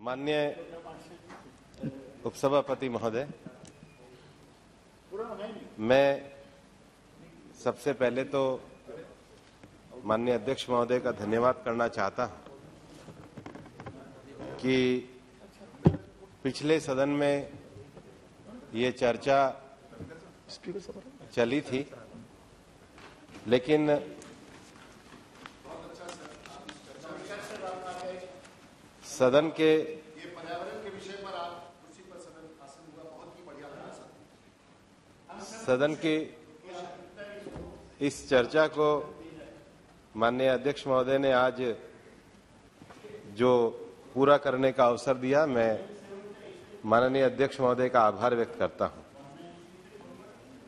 माननीय उपसभापति महोदय, मैं सबसे पहले तो माननीय अध्यक्ष महोदय का धन्यवाद करना चाहता हूं कि पिछले सदन में ये चर्चा चली थी, लेकिन सदन के सदन की इस चर्चा को माननीय अध्यक्ष महोदय ने आज जो पूरा करने का अवसर दिया, मैं माननीय अध्यक्ष महोदय का आभार व्यक्त करता हूं।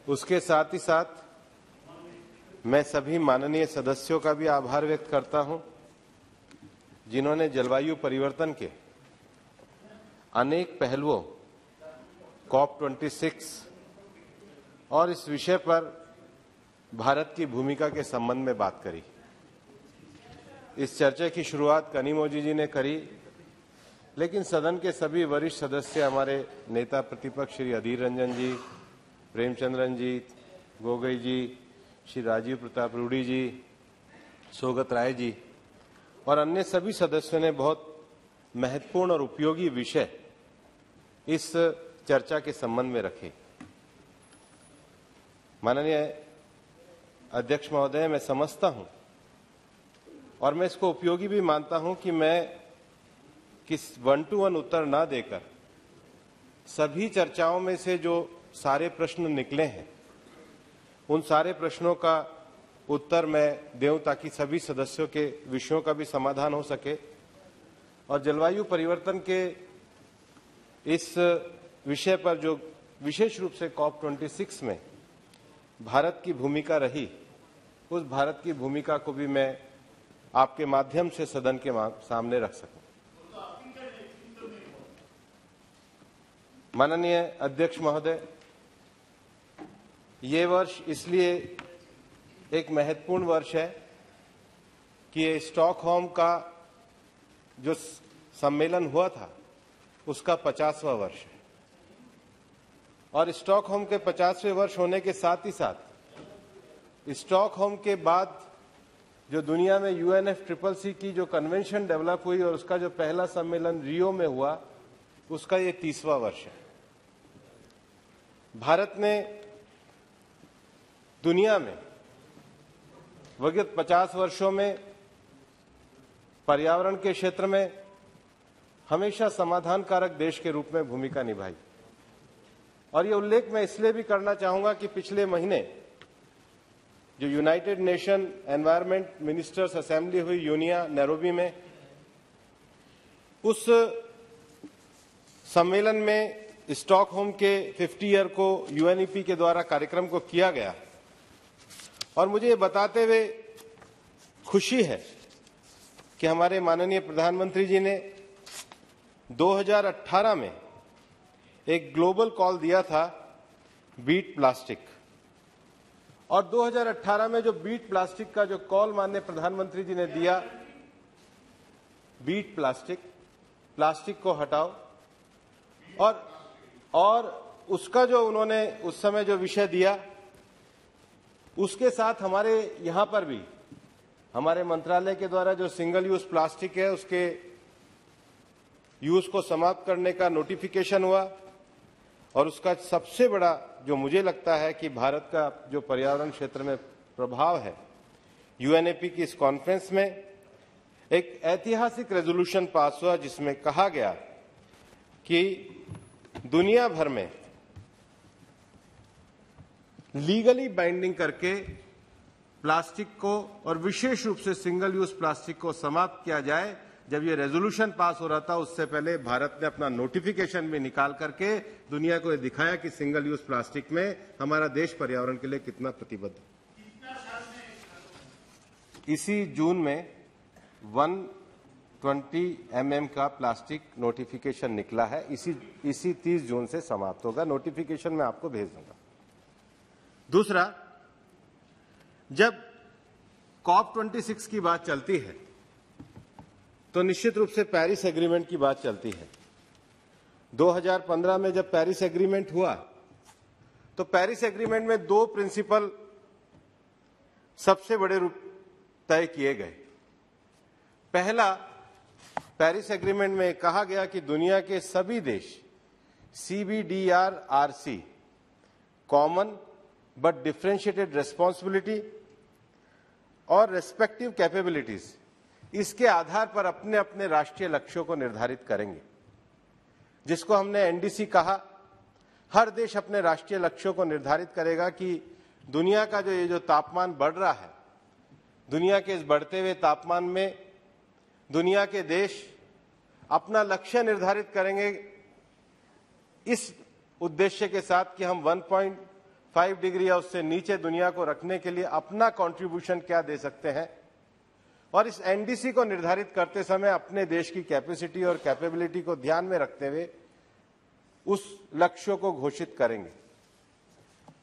उसके साथ ही साथ मैं सभी माननीय सदस्यों का भी आभार व्यक्त करता हूं, जिन्होंने जलवायु परिवर्तन के अनेक पहलुओं COP26 और इस विषय पर भारत की भूमिका के संबंध में बात करी। इस चर्चा की शुरुआत कनिमोझी जी ने करी, लेकिन सदन के सभी वरिष्ठ सदस्य, हमारे नेता प्रतिपक्ष श्री अधीर रंजन जी, प्रेमचंद्रन जी, गोगोई जी, श्री राजीव प्रताप रूडी जी, सौगत राय जी और अन्य सभी सदस्यों ने बहुत महत्वपूर्ण और उपयोगी विषय इस चर्चा के संबंध में रखे। माननीय अध्यक्ष महोदय, मैं समझता हूं और मैं इसको उपयोगी भी मानता हूं कि मैं किस 1-to-1 उत्तर ना देकर सभी चर्चाओं में से जो सारे प्रश्न निकले हैं, उन सारे प्रश्नों का उत्तर मैं देऊं ताकि सभी सदस्यों के विषयों का भी समाधान हो सके और जलवायु परिवर्तन के इस विषय पर जो विशेष रूप से COP26 में भारत की भूमिका रही, उस भारत की भूमिका को भी मैं आपके माध्यम से सदन के सामने रख सकूं। माननीय अध्यक्ष महोदय, ये वर्ष इसलिए एक महत्वपूर्ण वर्ष है कि ये स्टॉकहोम का जो सम्मेलन हुआ था उसका 50वां वर्ष है और स्टॉकहोम के 50वें वर्ष होने के साथ ही साथ स्टॉकहोम के बाद जो दुनिया में UNFCCC की जो कन्वेंशन डेवलप हुई और उसका जो पहला सम्मेलन रियो में हुआ, उसका ये 30वां वर्ष है। भारत ने दुनिया में विगत 50 वर्षों में पर्यावरण के क्षेत्र में हमेशा समाधानकारक देश के रूप में भूमिका निभाई और ये उल्लेख मैं इसलिए भी करना चाहूंगा कि पिछले महीने जो United nation environment ministers assembly हुई यूनिया नैरोबी में, उस सम्मेलन में स्टॉकहोम के 50 ईयर को UNEP के द्वारा कार्यक्रम को किया गया और मुझे ये बताते हुए खुशी है कि हमारे माननीय प्रधानमंत्री जी ने 2018 में एक ग्लोबल कॉल दिया था, बीट प्लास्टिक, और 2018 में जो बीट प्लास्टिक का जो कॉल माननीय प्रधानमंत्री जी ने दिया, बीट प्लास्टिक, प्लास्टिक को हटाओ, और उसका जो उन्होंने उस समय जो विषय दिया, उसके साथ हमारे यहां पर भी हमारे मंत्रालय के द्वारा जो सिंगल यूज प्लास्टिक है उसके यूज को समाप्त करने का नोटिफिकेशन हुआ और उसका सबसे बड़ा जो मुझे लगता है कि भारत का जो पर्यावरण क्षेत्र में प्रभाव है, UNEP की इस कॉन्फ्रेंस में एक ऐतिहासिक रेजोल्यूशन पास हुआ जिसमें कहा गया कि दुनिया भर में लीगली बाइंडिंग करके प्लास्टिक को और विशेष रूप से सिंगल यूज प्लास्टिक को समाप्त किया जाए। जब ये रेजोल्यूशन पास हो रहा था उससे पहले भारत ने अपना नोटिफिकेशन भी निकाल करके दुनिया को ये दिखाया कि सिंगल यूज प्लास्टिक में हमारा देश पर्यावरण के लिए कितना प्रतिबद्ध है। इसी जून में 120 mm का प्लास्टिक नोटिफिकेशन निकला है, इसी 30 जून से समाप्त होगा। नोटिफिकेशन मैं आपको भेज दूंगा। दूसरा, जब COP26 की बात चलती है तो निश्चित रूप से पेरिस एग्रीमेंट की बात चलती है। 2015 में जब पेरिस एग्रीमेंट हुआ तो पेरिस एग्रीमेंट में दो प्रिंसिपल सबसे बड़े रूप तय किए गए। पहला, पेरिस एग्रीमेंट में कहा गया कि दुनिया के सभी देश CBDRRC common but differentiated responsibility और रेस्पेक्टिव कैपेबिलिटीज इसके आधार पर अपने अपने राष्ट्रीय लक्ष्यों को निर्धारित करेंगे, जिसको हमने एनडीसी कहा। हर देश अपने राष्ट्रीय लक्ष्यों को निर्धारित करेगा कि दुनिया का जो तापमान बढ़ रहा है, दुनिया के इस बढ़ते हुए तापमान में दुनिया के देश अपना लक्ष्य निर्धारित करेंगे इस उद्देश्य के साथ कि हम 1.5 डिग्री या उससे नीचे दुनिया को रखने के लिए अपना कंट्रीब्यूशन क्या दे सकते हैं, और इस एनडीसी को निर्धारित करते समय अपने देश की कैपेसिटी और कैपेबिलिटी को ध्यान में रखते हुए उस लक्ष्यों को घोषित करेंगे।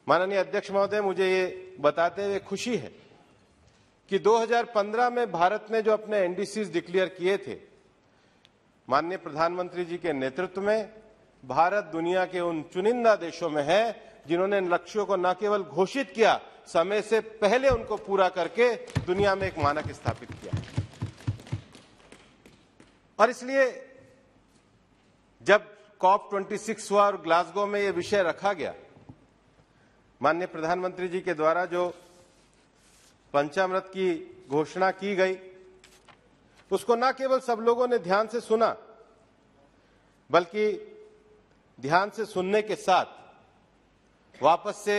माननीय अध्यक्ष महोदय, मुझे ये बताते हुए खुशी है कि 2015 में भारत ने जो अपने एनडीसीज डिक्लेयर किए थे, माननीय प्रधानमंत्री जी के नेतृत्व में भारत दुनिया के उन चुनिंदा देशों में है जिन्होंने इन लक्ष्यों को न केवल घोषित किया, समय से पहले उनको पूरा करके दुनिया में एक मानक स्थापित किया। और इसलिए जब COP26 हुआ और ग्लासगो में यह विषय रखा गया, माननीय प्रधानमंत्री जी के द्वारा जो पंचामृत की घोषणा की गई, उसको न केवल सब लोगों ने ध्यान से सुना, बल्कि ध्यान से सुनने के साथ वापस से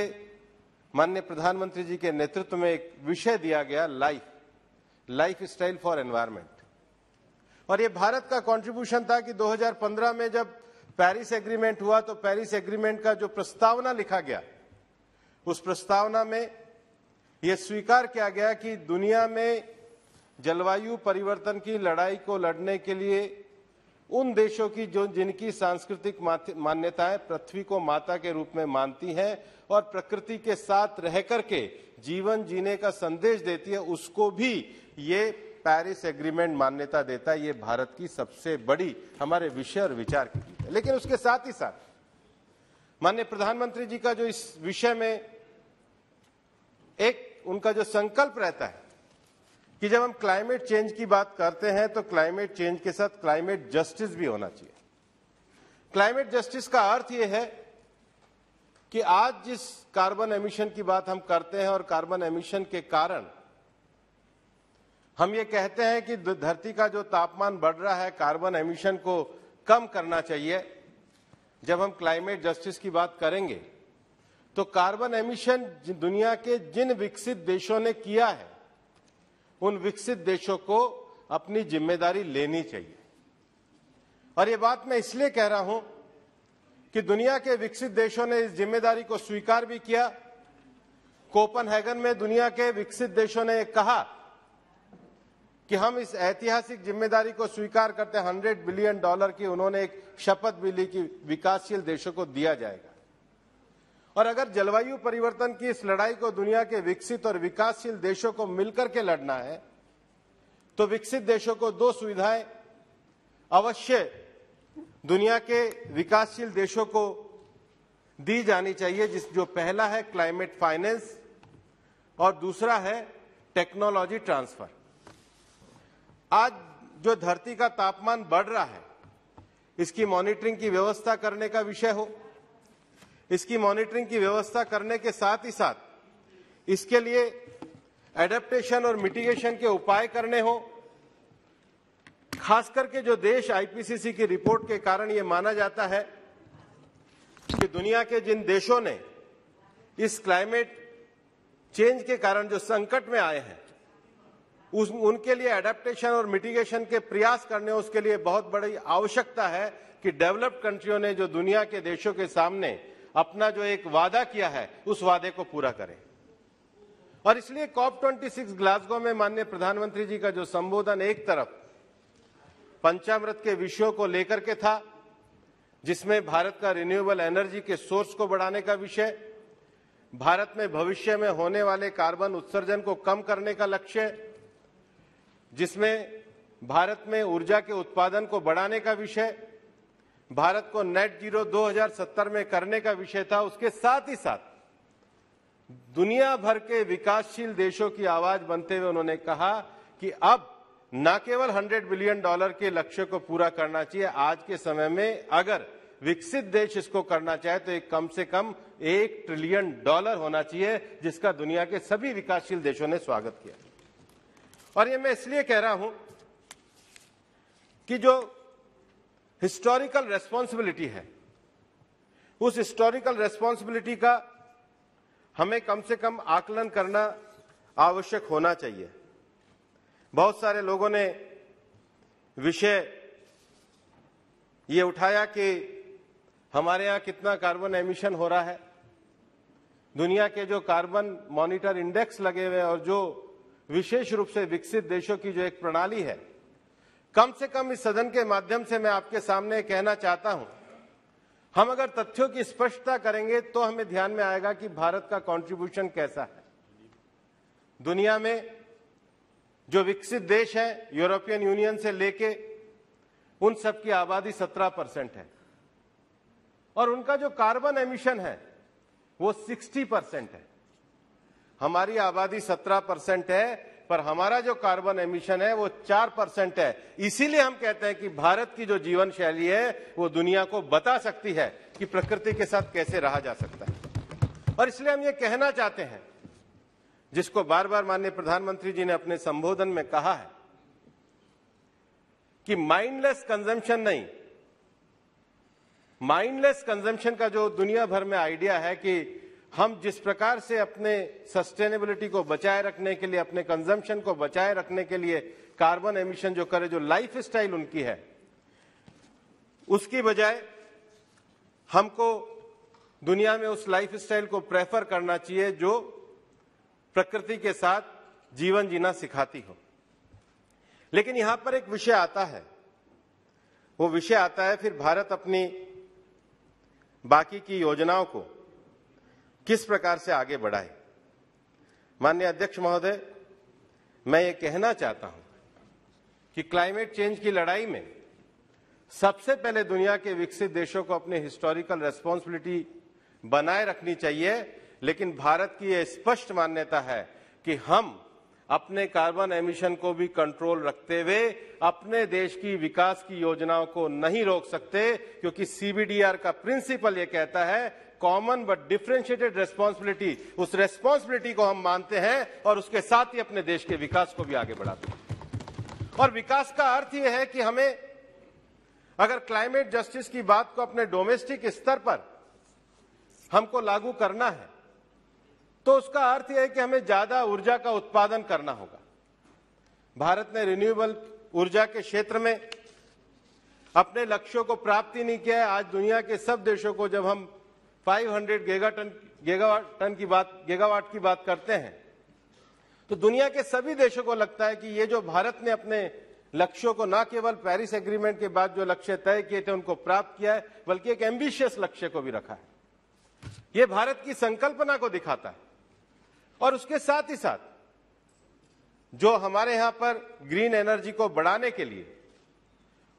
माननीय प्रधानमंत्री जी के नेतृत्व में एक विषय दिया गया, लाइफ स्टाइल फॉर एनवायरनमेंट। और ये भारत का कंट्रीब्यूशन था कि 2015 में जब पेरिस एग्रीमेंट हुआ तो पेरिस एग्रीमेंट का जो प्रस्तावना लिखा गया, उस प्रस्तावना में यह स्वीकार किया गया कि दुनिया में जलवायु परिवर्तन की लड़ाई को लड़ने के लिए उन देशों की जो जिनकी सांस्कृतिक मान्यताएं पृथ्वी को माता के रूप में मानती हैं और प्रकृति के साथ रह करके जीवन जीने का संदेश देती है, उसको भी ये पेरिस एग्रीमेंट मान्यता देता है। ये भारत की सबसे बड़ी हमारे विषय और विचार की चीज है। लेकिन उसके साथ ही साथ माननीय प्रधानमंत्री जी का जो इस विषय में एक उनका जो संकल्प रहता है कि जब हम क्लाइमेट चेंज की बात करते हैं तो क्लाइमेट चेंज के साथ क्लाइमेट जस्टिस भी होना चाहिए। क्लाइमेट जस्टिस का अर्थ यह है कि आज जिस कार्बन एमिशन की बात हम करते हैं और कार्बन एमिशन के कारण हम ये कहते हैं कि धरती का जो तापमान बढ़ रहा है, कार्बन एमिशन को कम करना चाहिए। जब हम क्लाइमेट जस्टिस की बात करेंगे तो कार्बन एमिशन दुनिया के जिन विकसित देशों ने किया है, उन विकसित देशों को अपनी जिम्मेदारी लेनी चाहिए। और ये बात मैं इसलिए कह रहा हूं कि दुनिया के विकसित देशों ने इस जिम्मेदारी को स्वीकार भी किया। कोपेनहेगन में दुनिया के विकसित देशों ने कहा कि हम इस ऐतिहासिक जिम्मेदारी को स्वीकार करते हैं। $100 बिलियन की उन्होंने एक शपथ भी ली कि विकासशील देशों को दिया जाएगा। और अगर जलवायु परिवर्तन की इस लड़ाई को दुनिया के विकसित और विकासशील देशों को मिलकर के लड़ना है, तो विकसित देशों को दो सुविधाएं अवश्य दुनिया के विकासशील देशों को दी जानी चाहिए, जो पहला है क्लाइमेट फाइनेंस और दूसरा है टेक्नोलॉजी ट्रांसफर। आज जो धरती का तापमान बढ़ रहा है, इसकी मॉनिटरिंग की व्यवस्था करने का विषय हो, इसकी मॉनिटरिंग की व्यवस्था करने के साथ ही साथ इसके लिए एडेप्टेशन और मिटिगेशन के उपाय करने हो। खास करके जो देश आईपीसीसी की रिपोर्ट के कारण ये माना जाता है कि दुनिया के जिन देशों ने इस क्लाइमेट चेंज के कारण जो संकट में आए हैं, उनके लिए एडेप्टेशन और मिटिगेशन के प्रयास करने, उसके लिए बहुत बड़ी आवश्यकता है कि डेवलप्ड कंट्रियों ने जो दुनिया के देशों के सामने अपना जो एक वादा किया है, उस वादे को पूरा करें। और इसलिए COP26 ग्लासगो में माननीय प्रधानमंत्री जी का जो संबोधन एक तरफ पंचामृत के विषयों को लेकर के था, जिसमें भारत का रिन्यूएबल एनर्जी के सोर्स को बढ़ाने का विषय, भारत में भविष्य में होने वाले कार्बन उत्सर्जन को कम करने का लक्ष्य, जिसमें भारत में ऊर्जा के उत्पादन को बढ़ाने का विषय, भारत को नेट जीरो 2070 में करने का विषय था। उसके साथ ही साथ दुनिया भर के विकासशील देशों की आवाज बनते हुए उन्होंने कहा कि अब न केवल $100 बिलियन के लक्ष्य को पूरा करना चाहिए, आज के समय में अगर विकसित देश इसको करना चाहे तो एक कम से कम $1 ट्रिलियन होना चाहिए, जिसका दुनिया के सभी विकासशील देशों ने स्वागत किया। और ये मैं इसलिए कह रहा हूं कि जो हिस्टोरिकल रेस्पॉन्सिबिलिटी है, उस हिस्टोरिकल रेस्पॉन्सिबिलिटी का हमें कम से कम आकलन करना आवश्यक होना चाहिए। बहुत सारे लोगों ने विषय ये उठाया कि हमारे यहाँ कितना कार्बन एमिशन हो रहा है। दुनिया के जो कार्बन मॉनिटर इंडेक्स लगे हुए हैं और जो विशेष रूप से विकसित देशों की जो एक प्रणाली है, कम से कम इस सदन के माध्यम से मैं आपके सामने कहना चाहता हूं, हम अगर तथ्यों की स्पष्टता करेंगे तो हमें ध्यान में आएगा कि भारत का कंट्रीब्यूशन कैसा है। दुनिया में जो विकसित देश हैं, यूरोपियन यूनियन से लेके उन सब की आबादी 17% है और उनका जो कार्बन एमिशन है वो 60% है। हमारी आबादी 17% है पर हमारा जो कार्बन एमिशन है वो 4% है। इसीलिए हम कहते हैं कि भारत की जो जीवन शैली है वो दुनिया को बता सकती है कि प्रकृति के साथ कैसे रहा जा सकता है। और इसलिए हम ये कहना चाहते हैं, जिसको बार बार माननीय प्रधानमंत्री जी ने अपने संबोधन में कहा है कि माइंडलेस कंजम्पशन नहीं, माइंडलेस कंजम्पशन का जो दुनिया भर में आइडिया है कि हम जिस प्रकार से अपने सस्टेनेबिलिटी को बचाए रखने के लिए, अपने कंजम्पशन को बचाए रखने के लिए कार्बन एमिशन जो करे, जो लाइफ स्टाइल उनकी है, उसकी बजाय हमको दुनिया में उस लाइफ स्टाइल को प्रेफर करना चाहिए जो प्रकृति के साथ जीवन जीना सिखाती हो। लेकिन यहां पर एक विषय आता है, वो विषय आता है फिर भारत अपनी बाकी की योजनाओं को किस प्रकार से आगे बढ़ाए। माननीय अध्यक्ष महोदय, मैं ये कहना चाहता हूं कि क्लाइमेट चेंज की लड़ाई में सबसे पहले दुनिया के विकसित देशों को अपने हिस्टोरिकल रेस्पॉन्सिबिलिटी बनाए रखनी चाहिए। लेकिन भारत की यह स्पष्ट मान्यता है कि हम अपने कार्बन एमिशन को भी कंट्रोल रखते हुए अपने देश की विकास की योजनाओं को नहीं रोक सकते, क्योंकि सीबीडीआर का प्रिंसिपल ये कहता है कॉमन बट डिफरेंशिएटेड रेस्पॉन्सिबिलिटी। उस रेस्पॉन्सिबिलिटी को हम मानते हैं और उसके साथ ही अपने देश के विकास को भी आगे बढ़ाते हैं। और विकास का अर्थ यह है कि हमें अगर क्लाइमेट जस्टिस की बात को अपने डोमेस्टिक स्तर पर हमको लागू करना है तो उसका अर्थ यह है कि हमें ज्यादा ऊर्जा का उत्पादन करना होगा। भारत ने रिन्यूएबल ऊर्जा के क्षेत्र में अपने लक्ष्यों को प्राप्त ही नहीं किया है। आज दुनिया के सब देशों को जब हम 500 गीगावाट की बात करते हैं तो दुनिया के सभी देशों को लगता है कि ये जो भारत ने अपने लक्ष्यों को न केवल पेरिस एग्रीमेंट के बाद जो लक्ष्य तय किए थे उनको प्राप्त किया है, बल्कि एक एम्बिशियस लक्ष्य को भी रखा है। ये भारत की संकल्पना को दिखाता है। और उसके साथ ही साथ जो हमारे यहां पर ग्रीन एनर्जी को बढ़ाने के लिए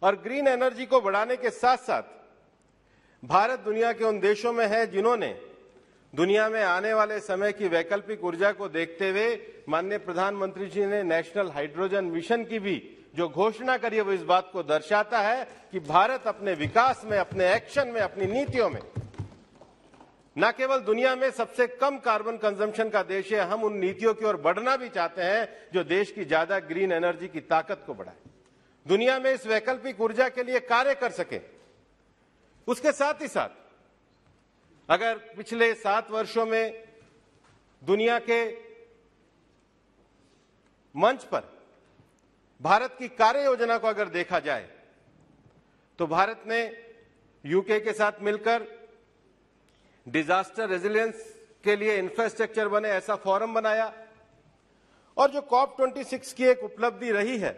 और ग्रीन एनर्जी को बढ़ाने के साथ साथ भारत दुनिया के उन देशों में है जिन्होंने दुनिया में आने वाले समय की वैकल्पिक ऊर्जा को देखते हुए माननीय प्रधानमंत्री जी ने नेशनल हाइड्रोजन मिशन की भी जो घोषणा करी है वो इस बात को दर्शाता है कि भारत अपने विकास में, अपने एक्शन में, अपनी नीतियों में न केवल दुनिया में सबसे कम कार्बन कंजम्पशन का देश है, हम उन नीतियों की ओर बढ़ना भी चाहते हैं जो देश की ज्यादा ग्रीन एनर्जी की ताकत को बढ़ाए, दुनिया में इस वैकल्पिक ऊर्जा के लिए कार्य कर सके। उसके साथ ही साथ अगर पिछले 7 वर्षों में दुनिया के मंच पर भारत की कार्य योजना को अगर देखा जाए तो भारत ने यूके के साथ मिलकर डिजास्टर रेजिलियंस के लिए इंफ्रास्ट्रक्चर बने ऐसा फोरम बनाया। और जो COP26 की एक उपलब्धि रही है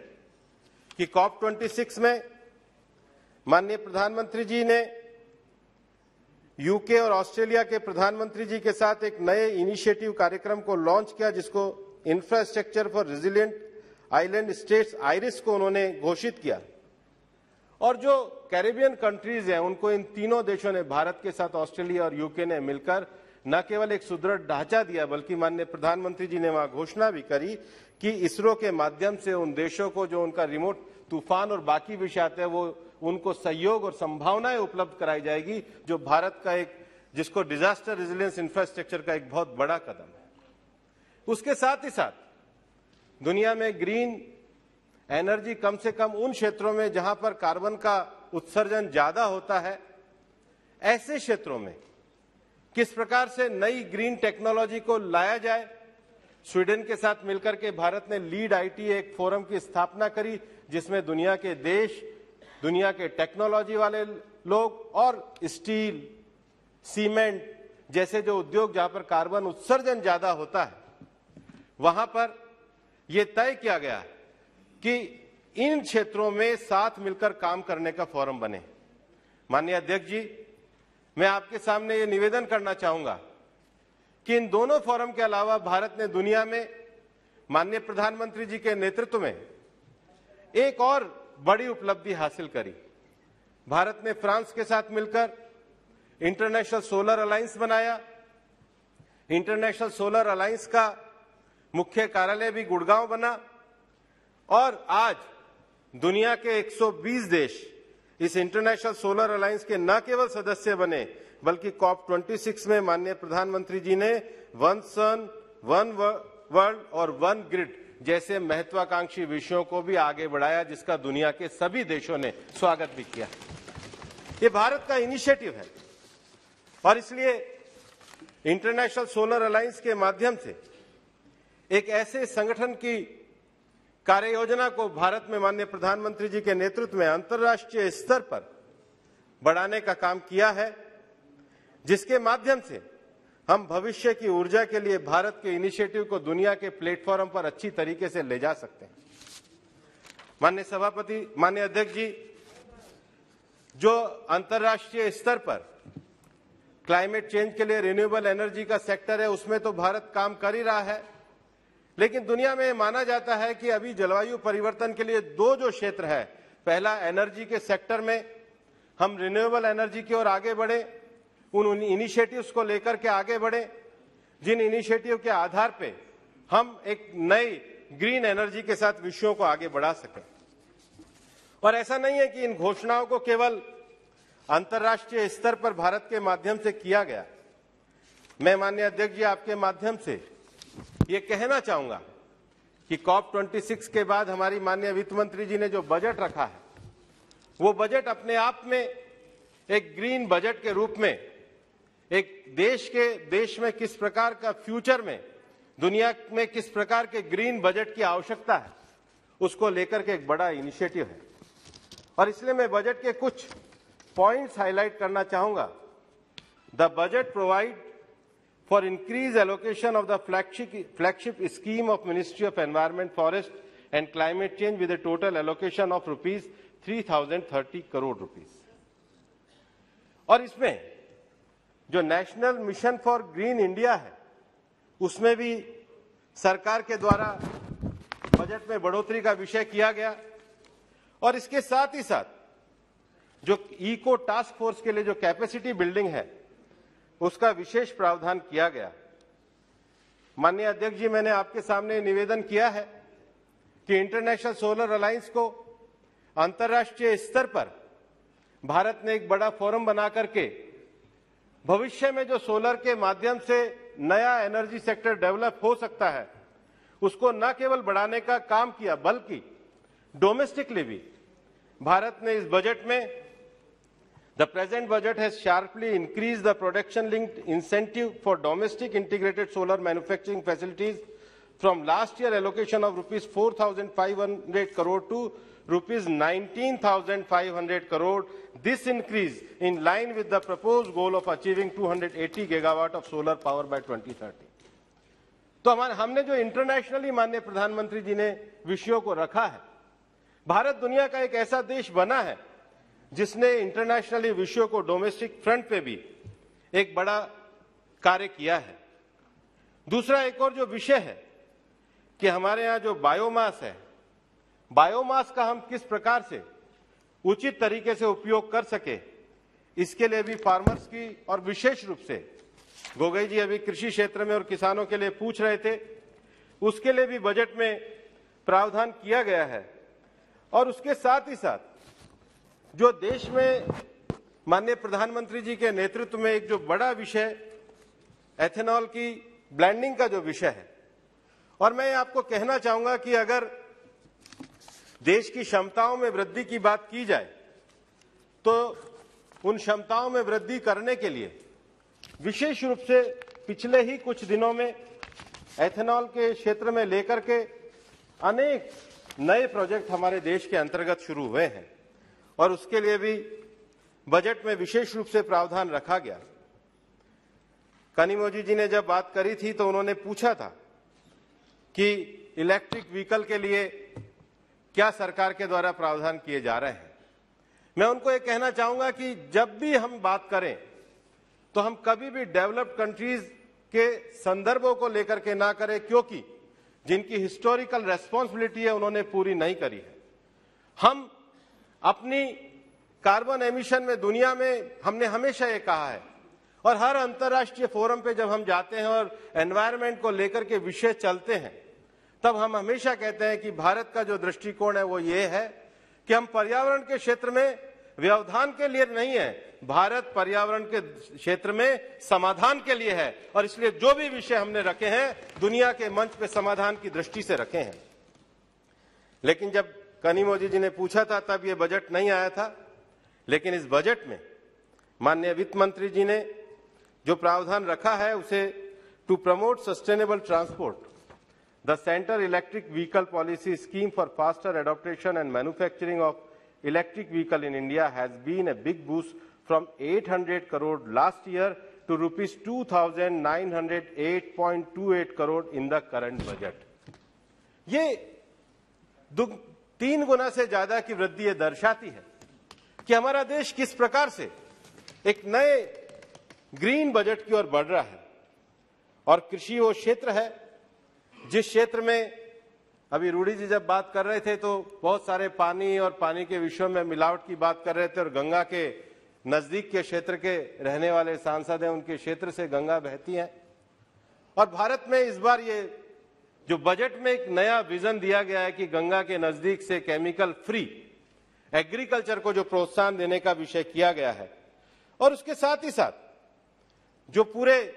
कि COP26 में माननीय प्रधानमंत्री जी ने यूके और ऑस्ट्रेलिया के प्रधानमंत्री जी के साथ एक नए इनिशिएटिव कार्यक्रम को लॉन्च किया जिसको infrastructure for resilient island states iris को उन्होंने घोषित किया। और जो कैरिबियन कंट्रीज हैं उनको इन तीनों देशों ने, भारत के साथ ऑस्ट्रेलिया और यूके ने मिलकर न केवल एक सुदृढ़ ढांचा दिया, बल्कि माननीय प्रधानमंत्री जी ने वहां घोषणा भी करी कि इसरो के माध्यम से उन देशों को जो उनका रिमोट तूफान और बाकी विषय आते हैं वो उनको सहयोग और संभावनाएं उपलब्ध कराई जाएगी, जो भारत का एक, जिसको डिजास्टर रेजिलियंस इंफ्रास्ट्रक्चर का एक बहुत बड़ा कदम है। उसके साथ ही साथ दुनिया में ग्रीन एनर्जी कम से कम उन क्षेत्रों में जहां पर कार्बन का उत्सर्जन ज्यादा होता है, ऐसे क्षेत्रों में किस प्रकार से नई ग्रीन टेक्नोलॉजी को लाया जाए। स्वीडन के साथ मिलकर के भारत ने लीड आईटी एक फोरम की स्थापना करी, जिसमें दुनिया के देश, दुनिया के टेक्नोलॉजी वाले लोग और स्टील, सीमेंट जैसे जो उद्योग जहां पर कार्बन उत्सर्जन ज्यादा होता है, वहां पर यह तय किया गया कि इन क्षेत्रों में साथ मिलकर काम करने का फोरम बने। माननीय अध्यक्ष जी, मैं आपके सामने ये निवेदन करना चाहूंगा कि इन दोनों फोरम के अलावा भारत ने दुनिया में माननीय प्रधानमंत्री जी के नेतृत्व में एक और बड़ी उपलब्धि हासिल करी। भारत ने फ्रांस के साथ मिलकर इंटरनेशनल सोलर अलायंस बनाया। इंटरनेशनल सोलर अलायंस का मुख्य कार्यालय भी गुड़गांव बना और आज दुनिया के 120 देश इस इंटरनेशनल सोलर अलायंस के न केवल सदस्य बने, बल्कि COP26 में माननीय प्रधानमंत्री जी ने वन सन, वन वर्ल्ड और वन ग्रिड जैसे महत्वाकांक्षी विषयों को भी आगे बढ़ाया, जिसका दुनिया के सभी देशों ने स्वागत भी किया। ये भारत का इनिशिएटिव है और इसलिए इंटरनेशनल सोलर अलायंस के माध्यम से एक ऐसे संगठन की कार्य योजना को भारत में माननीय प्रधानमंत्री जी के नेतृत्व में अंतर्राष्ट्रीय स्तर पर बढ़ाने का काम किया है, जिसके माध्यम से हम भविष्य की ऊर्जा के लिए भारत के इनिशिएटिव को दुनिया के प्लेटफॉर्म पर अच्छी तरीके से ले जा सकते हैं। माननीय सभापति, माननीय अध्यक्ष जी, जो अंतर्राष्ट्रीय स्तर पर क्लाइमेट चेंज के लिए रिन्यूएबल एनर्जी का सेक्टर है, उसमें तो भारत काम कर ही रहा है, लेकिन दुनिया में माना जाता है कि अभी जलवायु परिवर्तन के लिए दो जो क्षेत्र है, पहला एनर्जी के सेक्टर में हम रिन्यूएबल एनर्जी की ओर आगे बढ़े, उन इनिशिएटिव्स को लेकर के आगे बढ़े, जिन इनिशिएटिव के आधार पे हम एक नई ग्रीन एनर्जी के साथ विषयों को आगे बढ़ा सकें। और ऐसा नहीं है कि इन घोषणाओं को केवल अंतर्राष्ट्रीय स्तर पर भारत के माध्यम से किया गया। मैं माननीय अध्यक्ष जी आपके माध्यम से ये कहना चाहूंगा कि COP26 के बाद हमारी माननीय वित्त मंत्री जी ने जो बजट रखा है, वो बजट अपने आप में एक ग्रीन बजट के रूप में एक देश में किस प्रकार का फ्यूचर में दुनिया में किस प्रकार के ग्रीन बजट की आवश्यकता है, उसको लेकर के एक बड़ा इनिशिएटिव है। और इसलिए मैं बजट के कुछ पॉइंट्स हाईलाइट करना चाहूंगा। The budget provide for increased allocation of the flagship scheme of Ministry of Environment, Forest and Climate Change with a total allocation of rupees 3,030 crore rupees। और इसमें जो national mission for green India है, उसमें भी सरकार के द्वारा budget में बढ़ोतरी का विषय किया गया। और इसके साथ ही साथ जो इको टास्क फोर्स के लिए जो कैपेसिटी बिल्डिंग है, उसका विशेष प्रावधान किया गया। माननीय अध्यक्ष जी, मैंने आपके सामने निवेदन किया है कि इंटरनेशनल सोलर अलायंस को अंतर्राष्ट्रीय स्तर पर भारत ने एक बड़ा फोरम बना करके भविष्य में जो सोलर के माध्यम से नया एनर्जी सेक्टर डेवलप हो सकता है, उसको न केवल बढ़ाने का काम किया, बल्कि डोमेस्टिकली भी भारत ने इस बजट में The present budget has sharply increased the production-linked incentive for domestic integrated solar manufacturing facilities from last year allocation of rupees 4,500 crore to rupees 19,500 crore. This increase in line with the proposed goal of achieving 280 gigawatt of solar power by 2030. तो हमने जो internationally माननीय प्रधानमंत्री जी ने विषयों को रखा है, भारत दुनिया का एक ऐसा देश बना है जिसने इंटरनेशनली विषयों को डोमेस्टिक फ्रंट पे भी एक बड़ा कार्य किया है। दूसरा एक और जो विषय है कि हमारे यहाँ जो बायोमास है, बायोमास का हम किस प्रकार से उचित तरीके से उपयोग कर सके, इसके लिए भी फार्मर्स की और विशेष रूप से गोगोई जी अभी कृषि क्षेत्र में और किसानों के लिए पूछ रहे थे, उसके लिए भी बजट में प्रावधान किया गया है। और उसके साथ ही साथ जो देश में माननीय प्रधानमंत्री जी के नेतृत्व में एक जो बड़ा विषय एथेनॉल की ब्लेंडिंग का जो विषय है, और मैं आपको कहना चाहूंगा कि अगर देश की क्षमताओं में वृद्धि की बात की जाए तो उन क्षमताओं में वृद्धि करने के लिए विशेष रूप से पिछले ही कुछ दिनों में एथेनॉल के क्षेत्र में लेकर के अनेक नए प्रोजेक्ट हमारे देश के अंतर्गत शुरू हुए हैं और उसके लिए भी बजट में विशेष रूप से प्रावधान रखा गया। कानिमोझी जी ने जब बात करी थी तो उन्होंने पूछा था कि इलेक्ट्रिक व्हीकल के लिए क्या सरकार के द्वारा प्रावधान किए जा रहे हैं। मैं उनको ये कहना चाहूंगा कि जब भी हम बात करें तो हम कभी भी डेवलप्ड कंट्रीज के संदर्भों को लेकर के ना करें, क्योंकि जिनकी हिस्टोरिकल रेस्पॉन्सिबिलिटी है उन्होंने पूरी नहीं करी है। हम अपनी कार्बन एमिशन में दुनिया में हमने हमेशा ये कहा है और हर अंतर्राष्ट्रीय फोरम पे जब हम जाते हैं और एनवायरनमेंट को लेकर के विषय चलते हैं तब हम हमेशा कहते हैं कि भारत का जो दृष्टिकोण है वो ये है कि हम पर्यावरण के क्षेत्र में व्यवधान के लिए नहीं है, भारत पर्यावरण के क्षेत्र में समाधान के लिए है और इसलिए जो भी विषय हमने रखे हैं दुनिया के मंच पे समाधान की दृष्टि से रखे हैं। लेकिन जब कानिमोझी जी ने पूछा था तब ये बजट नहीं आया था, लेकिन इस बजट में माननीय वित्त मंत्री जी ने जो प्रावधान रखा है उसे to promote sustainable transport the centre electric vehicle policy scheme for faster adoption and manufacturing of electric vehicle in India has been a big boost from 800 crore last year to rupees 2,908.28 crore in the current budget. ये 3 गुना से ज्यादा की वृद्धि ये दर्शाती है कि हमारा देश किस प्रकार से एक नए ग्रीन बजट की ओर बढ़ रहा है। और कृषि वो क्षेत्र है जिस क्षेत्र में अभी रूडी जी जब बात कर रहे थे तो बहुत सारे पानी और पानी के विषयों में मिलावट की बात कर रहे थे और गंगा के नजदीक के क्षेत्र के रहने वाले सांसद हैं, उनके क्षेत्र से गंगा बहती है। और भारत में इस बार ये जो बजट में एक नया विजन दिया गया है कि गंगा के नजदीक से केमिकल फ्री एग्रीकल्चर को जो प्रोत्साहन देने का विषय किया गया है। और उसके साथ ही साथ जो पूरे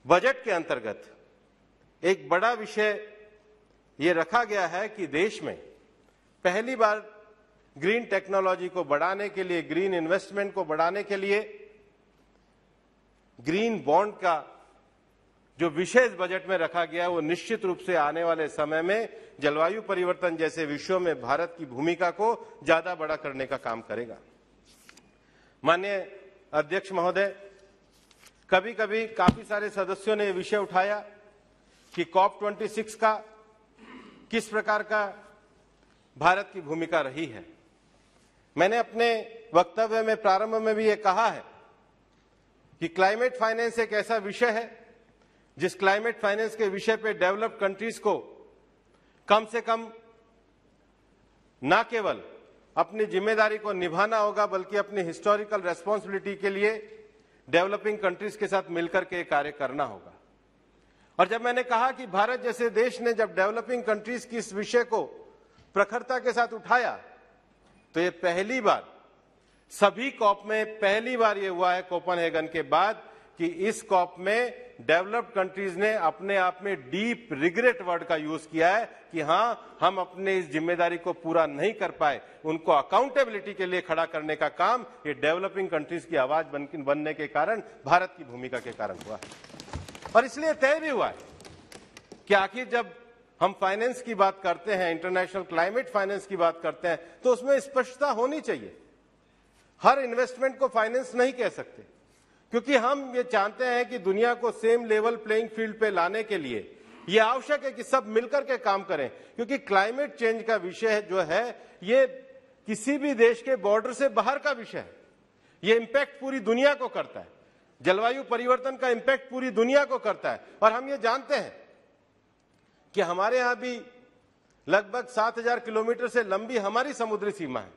बजट के अंतर्गत एक बड़ा विषय ये रखा गया है कि देश में पहली बार ग्रीन टेक्नोलॉजी को बढ़ाने के लिए, ग्रीन इन्वेस्टमेंट को बढ़ाने के लिए ग्रीन बॉन्ड का जो विशेष बजट में रखा गया है वो निश्चित रूप से आने वाले समय में जलवायु परिवर्तन जैसे विषयों में भारत की भूमिका को ज्यादा बड़ा करने का काम करेगा। माननीय अध्यक्ष महोदय, कभी कभी काफी सारे सदस्यों ने विषय उठाया कि COP26 का किस प्रकार का भारत की भूमिका रही है। मैंने अपने वक्तव्य में प्रारंभ में भी ये कहा है कि क्लाइमेट फाइनेंस एक ऐसा विषय है जिस क्लाइमेट फाइनेंस के विषय पे डेवलप्ड कंट्रीज को कम से कम न केवल अपनी जिम्मेदारी को निभाना होगा बल्कि अपनी हिस्टोरिकल रेस्पॉन्सिबिलिटी के लिए डेवलपिंग कंट्रीज के साथ मिलकर के कार्य करना होगा। और जब मैंने कहा कि भारत जैसे देश ने जब डेवलपिंग कंट्रीज की इस विषय को प्रखरता के साथ उठाया तो ये पहली बार सभी कॉप में पहली बार ये हुआ है कोपेनहेगन के बाद कि इस कॉप में डेवलप्ड कंट्रीज ने अपने आप में डीप रिग्रेट वर्ड का यूज किया है कि हां, हम अपने इस जिम्मेदारी को पूरा नहीं कर पाए। उनको अकाउंटेबिलिटी के लिए खड़ा करने का काम ये डेवलपिंग कंट्रीज की आवाज बनने के कारण, भारत की भूमिका के कारण हुआ है। और इसलिए तय भी हुआ है कि आखिर जब हम फाइनेंस की बात करते हैं, इंटरनेशनल क्लाइमेट फाइनेंस की बात करते हैं, तो उसमें स्पष्टता होनी चाहिए। हर इन्वेस्टमेंट को फाइनेंस नहीं कह सकते, क्योंकि हम ये चाहते हैं कि दुनिया को सेम लेवल प्लेइंग फील्ड पे लाने के लिए ये आवश्यक है कि सब मिलकर के काम करें, क्योंकि क्लाइमेट चेंज का विषय जो है ये किसी भी देश के बॉर्डर से बाहर का विषय है। ये इंपैक्ट पूरी दुनिया को करता है। जलवायु परिवर्तन का इंपैक्ट पूरी दुनिया को करता है। और हम ये जानते हैं कि हमारे यहां भी लगभग 7,000 किलोमीटर से लंबी हमारी समुद्री सीमा है।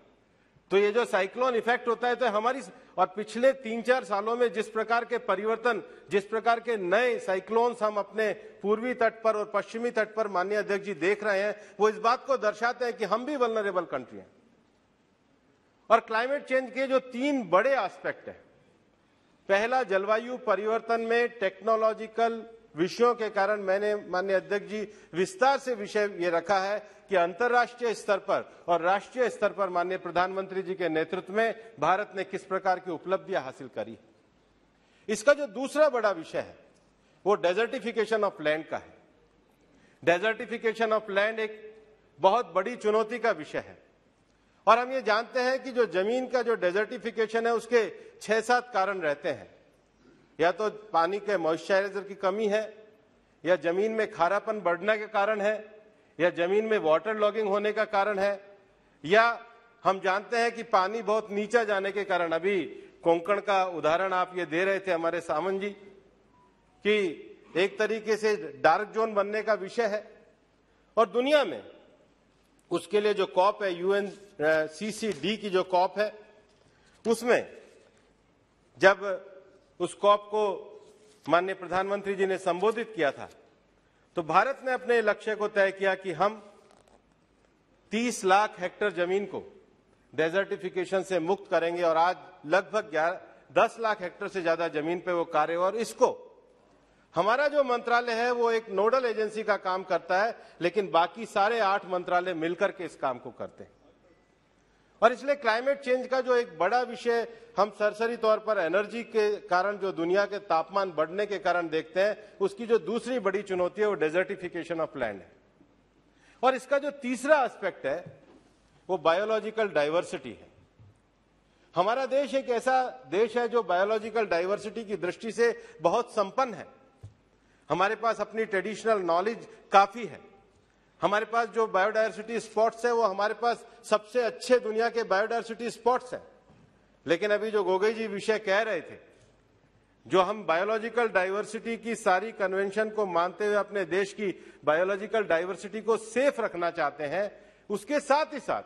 तो ये जो साइक्लोन इफेक्ट होता है तो हमारी, और पिछले 3-4 सालों में जिस प्रकार के परिवर्तन, जिस प्रकार के नए साइक्लोन्स हम अपने पूर्वी तट पर और पश्चिमी तट पर माननीय अध्यक्ष जी देख रहे हैं, वो इस बात को दर्शाते हैं कि हम भी वल्नरेबल कंट्री हैं। और क्लाइमेट चेंज के जो 3 बड़े एस्पेक्ट हैं, पहला, जलवायु परिवर्तन में टेक्नोलॉजिकल विषयों के कारण मैंने माननीय अध्यक्ष जी विस्तार से विषय ये रखा है कि अंतर्राष्ट्रीय स्तर पर और राष्ट्रीय स्तर पर माननीय प्रधानमंत्री जी के नेतृत्व में भारत ने किस प्रकार की उपलब्धियां हासिल करी। इसका जो दूसरा बड़ा विषय है वो डेजर्टिफिकेशन ऑफ लैंड का है। डेजर्टिफिकेशन ऑफ लैंड एक बहुत बड़ी चुनौती का विषय है और हम ये जानते हैं कि जो जमीन का जो डेजर्टिफिकेशन है उसके 6-7 कारण रहते हैं। या तो पानी के मॉइस्चराइजर की कमी है, या जमीन में खारापन बढ़ने के कारण है, या जमीन में वाटर लॉगिंग होने का कारण है, या हम जानते हैं कि पानी बहुत नीचा जाने के कारण, अभी कोंकण का उदाहरण आप ये दे रहे थे हमारे सामंत जी, कि एक तरीके से डार्क जोन बनने का विषय है। और दुनिया में उसके लिए जो कॉप है, UNCCD की जो कॉप है, उसमें जब उस कॉप को माननीय प्रधानमंत्री जी ने संबोधित किया था तो भारत ने अपने लक्ष्य को तय किया कि हम 30 लाख हेक्टेयर जमीन को डेजर्टिफिकेशन से मुक्त करेंगे और आज लगभग 10 लाख हेक्टेयर से ज्यादा जमीन पे वो कार्य, और इसको हमारा जो मंत्रालय है वो एक नोडल एजेंसी का काम करता है, लेकिन बाकी सारे 8 मंत्रालय मिलकर के इस काम को करते हैं। और इसलिए क्लाइमेट चेंज का जो एक बड़ा विषय हम सरसरी तौर पर एनर्जी के कारण, जो दुनिया के तापमान बढ़ने के कारण देखते हैं, उसकी जो दूसरी बड़ी चुनौती है वो डेजर्टिफिकेशन ऑफ लैंड है। और इसका जो तीसरा एस्पेक्ट है वो बायोलॉजिकल डाइवर्सिटी है। हमारा देश एक ऐसा देश है जो बायोलॉजिकल डाइवर्सिटी की दृष्टि से बहुत संपन्न है। हमारे पास अपनी ट्रेडिशनल नॉलेज काफी है। हमारे पास जो बायोडायवर्सिटी स्पॉट्स है वो हमारे पास सबसे अच्छे दुनिया के बायोडायवर्सिटी स्पॉट्स हैं। लेकिन अभी जो गोगोई जी विषय कह रहे थे, जो हम बायोलॉजिकल डाइवर्सिटी की सारी कन्वेंशन को मानते हुए अपने देश की बायोलॉजिकल डाइवर्सिटी को सेफ रखना चाहते हैं, उसके साथ ही साथ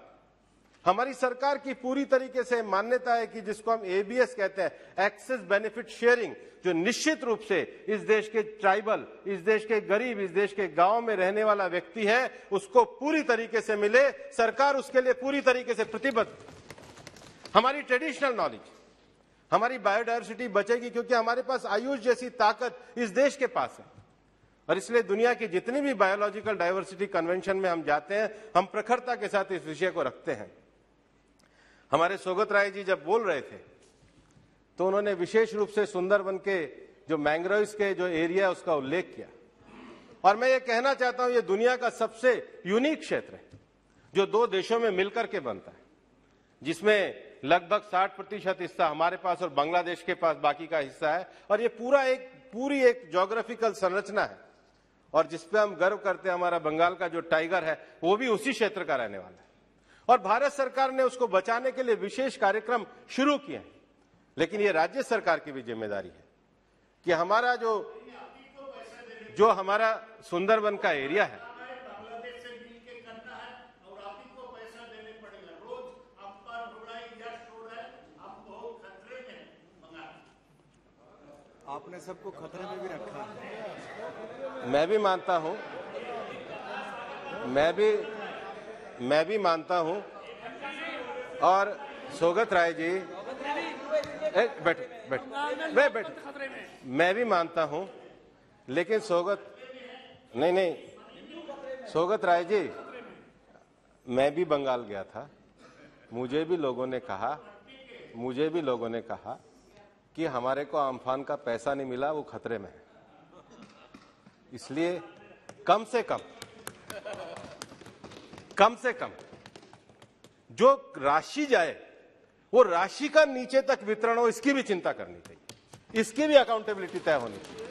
हमारी सरकार की पूरी तरीके से मान्यता है कि जिसको हम ABS कहते हैं, एक्सेस बेनिफिट शेयरिंग, जो निश्चित रूप से इस देश के ट्राइबल, इस देश के गरीब, इस देश के गांव में रहने वाला व्यक्ति है, उसको पूरी तरीके से मिले। सरकार उसके लिए पूरी तरीके से प्रतिबद्ध। हमारी ट्रेडिशनल नॉलेज, हमारी बायोडायवर्सिटी बचेगी क्योंकि हमारे पास आयुष जैसी ताकत इस देश के पास है। और इसलिए दुनिया की जितनी भी बायोलॉजिकल डाइवर्सिटी कन्वेंशन में हम जाते हैं, हम प्रखरता के साथ इस विषय को रखते हैं। हमारे सौगत राय जी जब बोल रहे थे तो उन्होंने विशेष रूप से सुंदरबन के जो मैंग्रोव्स के जो एरिया उसका उल्लेख किया, और मैं ये कहना चाहता हूं ये दुनिया का सबसे यूनिक क्षेत्र है जो 2 देशों में मिलकर के बनता है, जिसमें लगभग 60% हिस्सा हमारे पास और बांग्लादेश के पास बाकी का हिस्सा है। और ये पूरी एक ज्योग्राफिकल संरचना है और जिसपे हम गर्व करते हैं। हमारा बंगाल का जो टाइगर है वो भी उसी क्षेत्र का रहने वाला है और भारत सरकार ने उसको बचाने के लिए विशेष कार्यक्रम शुरू किए हैं। लेकिन ये राज्य सरकार की भी जिम्मेदारी है कि हमारा जो हमारा सुंदरबन का एरिया है, आपने सबको खतरे में भी रखा है। मैं भी मानता हूं, मैं भी मानता हूं। और सौगत राय जी, बैठ, मैं भी मानता हूं, लेकिन नहीं, सौगत राय जी, मैं भी बंगाल गया था। मुझे भी लोगों ने कहा कि हमारे को आम्फान का पैसा नहीं मिला, वो खतरे में है। इसलिए कम से कम जो राशि जाए वो राशि का नीचे तक वितरण हो, इसकी भी चिंता करनी चाहिए, इसकी भी अकाउंटेबिलिटी तय होनी चाहिए।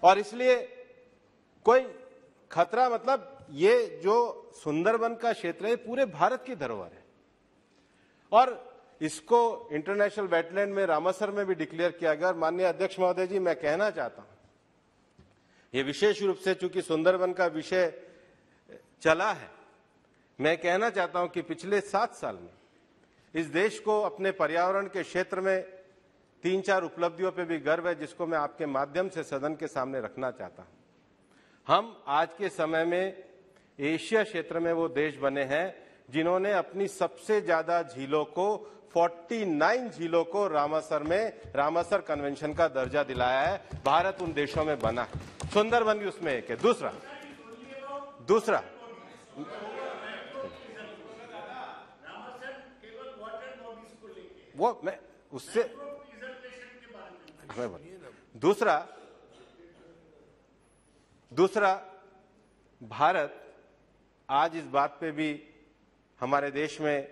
और इसलिए कोई खतरा, मतलब ये जो सुंदरबन का क्षेत्र है पूरे भारत की धरोहर है और इसको इंटरनेशनल वेटलैंड में रामसर में भी डिक्लेयर किया गया। और माननीय अध्यक्ष महोदय जी, मैं कहना चाहता हूं ये विशेष रूप से चूंकि सुंदरवन का विषय चला है, मैं कहना चाहता हूं कि पिछले 7 साल में इस देश को अपने पर्यावरण के क्षेत्र में 3-4 उपलब्धियों पे भी गर्व है, जिसको मैं आपके माध्यम से सदन के सामने रखना चाहता हूं। हम आज के समय में एशिया क्षेत्र में वो देश बने हैं जिन्होंने अपनी सबसे ज्यादा झीलों को 49 झीलों को रामसर कन्वेंशन का दर्जा दिलाया है। भारत उन देशों में बना है, सुंदरवन भी उसमें एक है। दूसरा वो मैं उससे दूसरा भारत आज इस बात पे भी हमारे देश में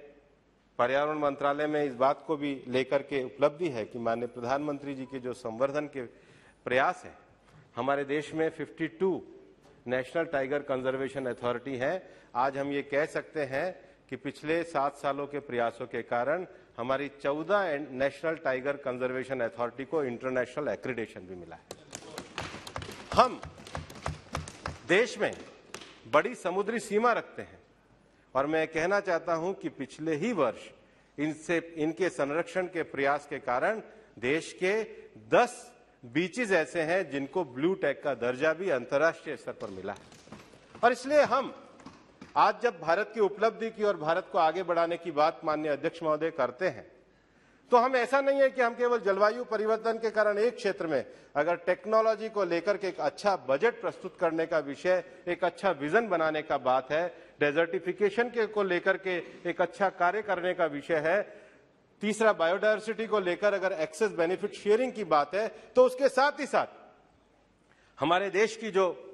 पर्यावरण मंत्रालय में इस बात को भी लेकर के उपलब्धि है कि माननीय प्रधानमंत्री जी के जो संवर्धन के प्रयास है, हमारे देश में 52 नेशनल टाइगर कंजर्वेशन अथॉरिटी है। आज हम ये कह सकते हैं कि पिछले 7 सालों के प्रयासों के कारण हमारी 14 नेशनल टाइगर कंजर्वेशन अथॉरिटी को इंटरनेशनल एक्रीडेशन भी मिला है। हम देश में बड़ी समुद्री सीमा रखते हैं और मैं कहना चाहता हूं कि पिछले ही वर्ष इनके संरक्षण के प्रयास के कारण देश के 10 बीचेस ऐसे हैं जिनको ब्लू टैग का दर्जा भी अंतर्राष्ट्रीय स्तर पर मिला है। और इसलिए हम आज जब भारत की उपलब्धि की और भारत को आगे बढ़ाने की बात माननीय अध्यक्ष महोदय करते हैं, तो हम ऐसा नहीं है कि हम केवल जलवायु परिवर्तन के कारण एक क्षेत्र में अगर टेक्नोलॉजी को लेकर के एक अच्छा बजट प्रस्तुत करने का विषय, एक अच्छा विजन बनाने का बात है, डेजर्टिफिकेशन के को लेकर के एक अच्छा कार्य करने का विषय है, तीसरा बायोडायवर्सिटी को लेकर अगर एक्सेस बेनिफिट शेयरिंग की बात है, तो उसके साथ ही साथ हमारे देश की जो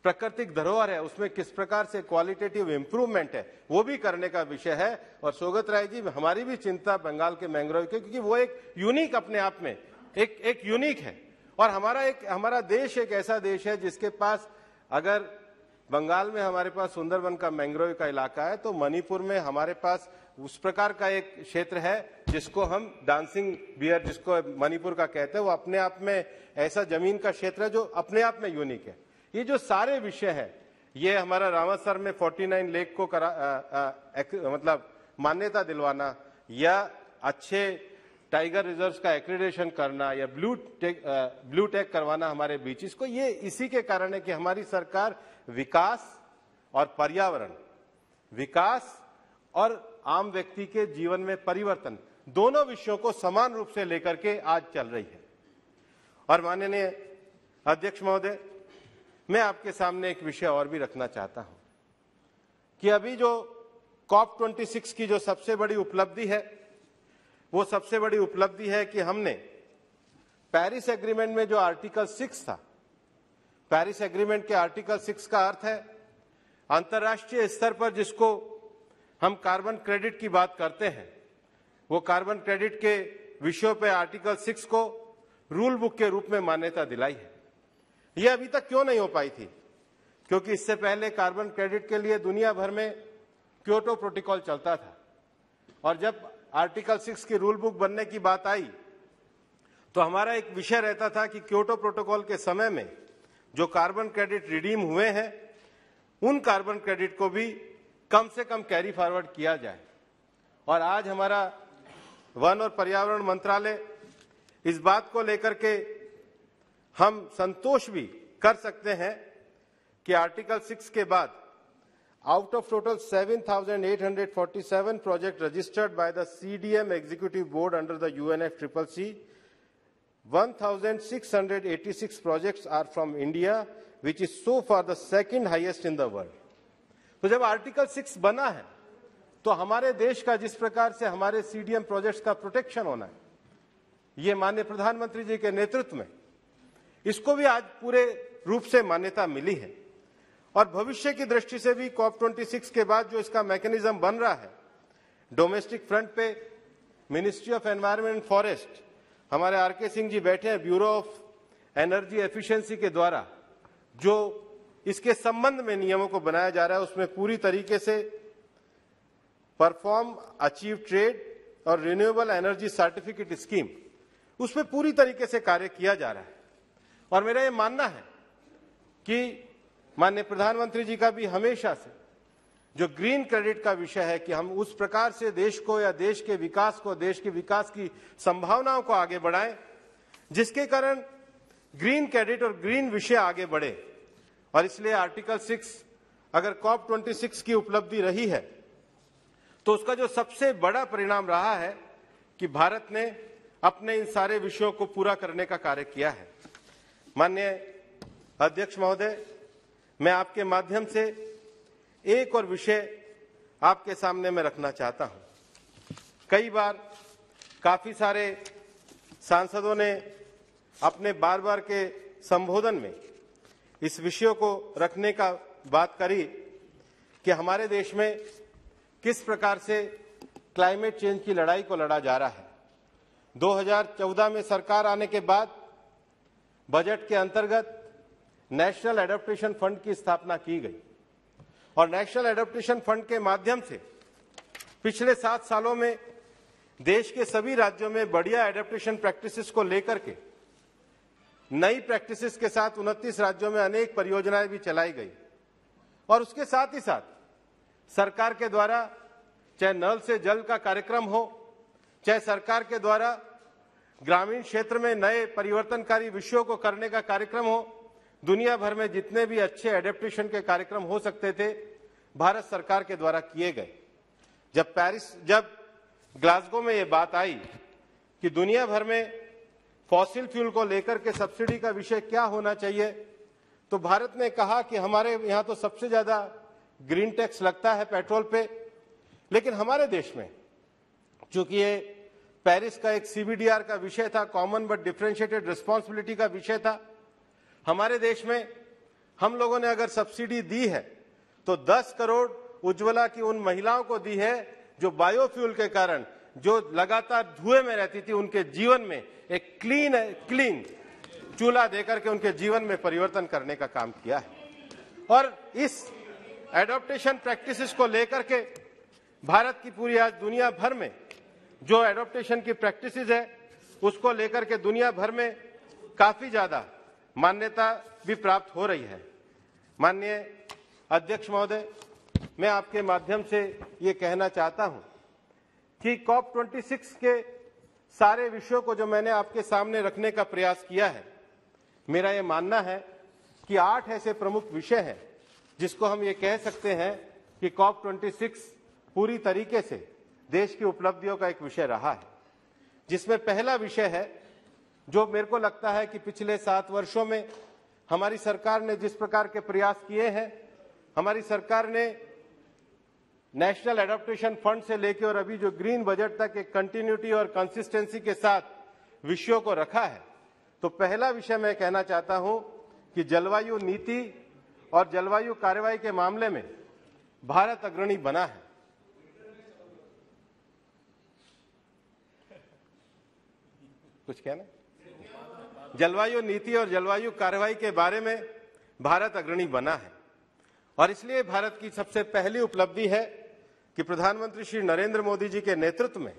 प्राकृतिक धरोहर है उसमें किस प्रकार से क्वालिटेटिव इंप्रूवमेंट है वो भी करने का विषय है। और सौगत राय जी, हमारी भी चिंता बंगाल के मैंग्रोव की, क्योंकि वो एक यूनिक अपने आप में एक यूनिक है। और हमारा देश एक ऐसा देश है जिसके पास, अगर बंगाल में हमारे पास सुंदरवन का मैंग्रोव का इलाका है, तो मणिपुर में हमारे पास उस प्रकार का एक क्षेत्र है जिसको हम डांसिंग बियर, जिसको मणिपुर का कहते हैं, वो अपने आप में ऐसा जमीन का क्षेत्र है जो अपने आप में यूनिक है। ये जो सारे विषय है, ये हमारा रामसर में 49 लेक को मतलब मान्यता दिलवाना या अच्छे टाइगर रिजर्व्स का एक्रीडेशन करना या ब्लू टैग करवाना हमारे बीचेस को, ये इसी के कारण है कि हमारी सरकार विकास और पर्यावरण, विकास और आम व्यक्ति के जीवन में परिवर्तन, दोनों विषयों को समान रूप से लेकर के आज चल रही है। और माननीय अध्यक्ष महोदय, मैं आपके सामने एक विषय और भी रखना चाहता हूं कि अभी जो COP26 की जो सबसे बड़ी उपलब्धि है, वो सबसे बड़ी उपलब्धि है कि हमने पेरिस एग्रीमेंट में जो आर्टिकल 6 था, पेरिस एग्रीमेंट के आर्टिकल 6 का अर्थ है अंतर्राष्ट्रीय स्तर पर जिसको हम कार्बन क्रेडिट की बात करते हैं, वो कार्बन क्रेडिट के विषयों पे आर्टिकल 6 को रूल बुक के रूप में मान्यता दिलाई है। ये अभी तक क्यों नहीं हो पाई थी? क्योंकि इससे पहले कार्बन क्रेडिट के लिए दुनिया भर में क्योटो प्रोटोकॉल चलता था, और जब आर्टिकल 6 की रूल बुक बनने की बात आई तो हमारा एक विषय रहता था कि क्योटो प्रोटोकॉल के समय में जो कार्बन क्रेडिट रिडीम हुए हैं, उन कार्बन क्रेडिट को भी कम से कम कैरी फॉरवर्ड किया जाए। और आज हमारा वन और पर्यावरण मंत्रालय इस बात को लेकर के हम संतोष भी कर सकते हैं कि आर्टिकल 6 के बाद out of total 7,847 project registered by the CDM executive board under the UNFCCC, 1,686 projects are from India, which is so far the second highest in the world. तो जब आर्टिकल 6 बना है तो हमारे देश का जिस प्रकार से हमारे CDM प्रोजेक्ट्स का प्रोटेक्शन होना है, ये माननीय प्रधानमंत्री जी के नेतृत्व में इसको भी आज पूरे रूप से मान्यता मिली है। और भविष्य की दृष्टि से भी COP26 के बाद जो इसका मैकेनिज्म बन रहा है, डोमेस्टिक फ्रंट पे ministry of environment and forest, हमारे RK सिंह जी बैठे हैं, ब्यूरो ऑफ एनर्जी एफिशिएंसी के द्वारा जो इसके संबंध में नियमों को बनाया जा रहा है, उसमें पूरी तरीके से परफॉर्म, अचीव ट्रेड और रिन्यूएबल एनर्जी सर्टिफिकेट स्कीम, उसमें पूरी तरीके से कार्य किया जा रहा है। और मेरा ये मानना है कि माननीय प्रधानमंत्री जी का भी हमेशा से जो ग्रीन क्रेडिट का विषय है कि हम उस प्रकार से देश को या देश के विकास को, देश के विकास की संभावनाओं को आगे बढ़ाएं जिसके कारण ग्रीन क्रेडिट और ग्रीन विषय आगे बढ़े। और इसलिए आर्टिकल 6 अगर COP26 की उपलब्धि रही है तो उसका जो सबसे बड़ा परिणाम रहा है कि भारत ने अपने इन सारे विषयों को पूरा करने का कार्य किया है। माननीय अध्यक्ष महोदय, मैं आपके माध्यम से एक और विषय आपके सामने मैं रखना चाहता हूं। कई बार काफी सारे सांसदों ने अपने बार बार के संबोधन में इस विषय को रखने का बात करी कि हमारे देश में किस प्रकार से क्लाइमेट चेंज की लड़ाई को लड़ा जा रहा है। 2014 में सरकार आने के बाद बजट के अंतर्गत नेशनल एडेप्टेशन फंड की स्थापना की गई और नेशनल एडेप्टेशन फंड के माध्यम से पिछले 7 सालों में देश के सभी राज्यों में बढ़िया एडेप्टेशन प्रैक्टिसेस को लेकर के नई प्रैक्टिसेस के साथ 29 राज्यों में अनेक परियोजनाएं भी चलाई गई। और उसके साथ ही साथ सरकार के द्वारा चाहे नल से जल का कार्यक्रम हो, चाहे सरकार के द्वारा ग्रामीण क्षेत्र में नए परिवर्तनकारी विषयों को करने का कार्यक्रम हो, दुनिया भर में जितने भी अच्छे एडेप्टेशन के कार्यक्रम हो सकते थे भारत सरकार के द्वारा किए गए। जब ग्लासगो में ये बात आई कि दुनिया भर में फॉसिल फ्यूल को लेकर के सब्सिडी का विषय क्या होना चाहिए, तो भारत ने कहा कि हमारे यहाँ तो सबसे ज्यादा ग्रीन टैक्स लगता है पेट्रोल पे, लेकिन हमारे देश में चूंकि ये पेरिस का एक CBDR का विषय था, कॉमन बट डिफरेंशिएटेड रिस्पॉन्सिबिलिटी का विषय था, हमारे देश में हम लोगों ने अगर सब्सिडी दी है तो 10 करोड़ उज्ज्वला की उन महिलाओं को दी है जो बायोफ्यूल के कारण जो लगातार धुएं में रहती थी, उनके जीवन में एक क्लीन चूल्हा देकर के उनके जीवन में परिवर्तन करने का काम किया है। और इस एडॉप्टेशन प्रैक्टिसेस को लेकर के भारत की पूरी आज दुनिया भर में जो एडॉप्टेशन की प्रैक्टिसेस है उसको लेकर के दुनिया भर में काफी ज्यादा मान्यता भी प्राप्त हो रही है। माननीय अध्यक्ष महोदय, मैं आपके माध्यम से ये कहना चाहता हूं कि COP26 के सारे विषयों को जो मैंने आपके सामने रखने का प्रयास किया है, मेरा ये मानना है कि 8 ऐसे प्रमुख विषय हैं जिसको हम ये कह सकते हैं कि COP26 पूरी तरीके से देश की उपलब्धियों का एक विषय रहा है, जिसमें पहला विषय है जो मेरे को लगता है कि पिछले 7 वर्षों में हमारी सरकार ने जिस प्रकार के प्रयास किए हैं, हमारी सरकार ने नेशनल एडेप्टेशन फंड से लेकर और अभी जो ग्रीन बजट तक एक कंटिन्यूटी और कंसिस्टेंसी के साथ विषयों को रखा है। तो पहला विषय मैं कहना चाहता हूं कि जलवायु नीति और जलवायु कार्रवाई के मामले में भारत अग्रणी बना है। कुछ कहना? जलवायु नीति और जलवायु कार्रवाई के बारे में भारत अग्रणी बना है और इसलिए भारत की सबसे पहली उपलब्धि है कि प्रधानमंत्री श्री नरेंद्र मोदी जी के नेतृत्व में